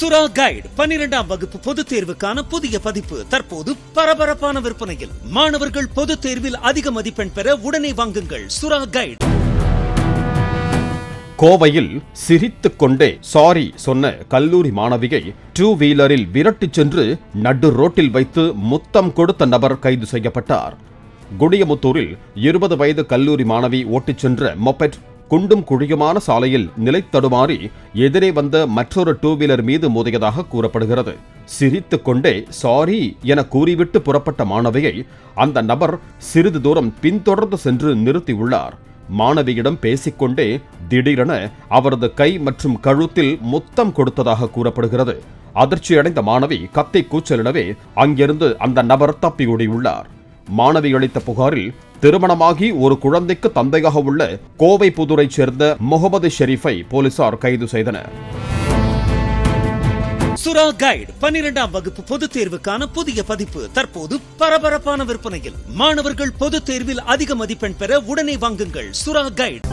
சுறா கைடு 12ஆம் வகுப்பு பொதுத் தேர்வுக்கான புதிய பதிப்பு தற்போது பரபரப்பான விற்பனையில். மாணவர்கள் பொதுத் தேர்வில் அதிக மதிப்பெண் பெற உடனே வாங்குங்கள் சுறா கைடு. கோவையில் சிரித்துக் கொண்டே சாரி சொன்ன கல்லூரி மாணவியை 2 வீலரில் விரட்டிச் சென்று நடு ரோட்டில் வைத்து முத்தம் கொடுத்த நபர் கைது செய்யப்பட்டார். குடியமுத்தூரில் 20 வயது கல்லூரி மாணவி ஓட்டிச் சென்ற மொபெட் குண்டும் குழியுமான சாலையில் நிலைத்தடுமாறி எதிரே வந்த மற்றொரு 2 வீலர் மீது மோதியதாக கூறப்படுகிறது. சிரித்துக் கொண்டே சாரி என கூறிவிட்டு புறப்பட்ட மாணவியை அந்த நபர் சிறிது தூரம் பின்தொடர்ந்து சென்று நிறுத்தியுள்ளார். மாணவியிடம் பேசிக்கொண்டே திடீரென அவரது கை மற்றும் கழுத்தில் முத்தம் கொடுத்ததாக கூறப்படுகிறது. அதிர்ச்சியடைந்த மாணவி கத்தி கூச்சலிடவே அங்கிருந்து அந்த நபர் தப்பி ஓடியுள்ளார். மாணவி அளித்த புகாரில் திருமணமாகி ஒரு குழந்தைக்கு தந்தையாக உள்ள கோவை புதூரைச் சேர்ந்த முகமது ஷெரீஃபை போலீசார் கைது செய்தனர். சுறா கைடு 12ஆம் வகுப்பு பொதுத் தேர்வுக்கான புதிய பதிப்பு தற்போது பரபரப்பான விற்பனையில். மாணவர்கள் பொதுத் தேர்வில் அதிக மதிப்பெண் பெற உடனே வாங்குங்கள் சுறா கைடு.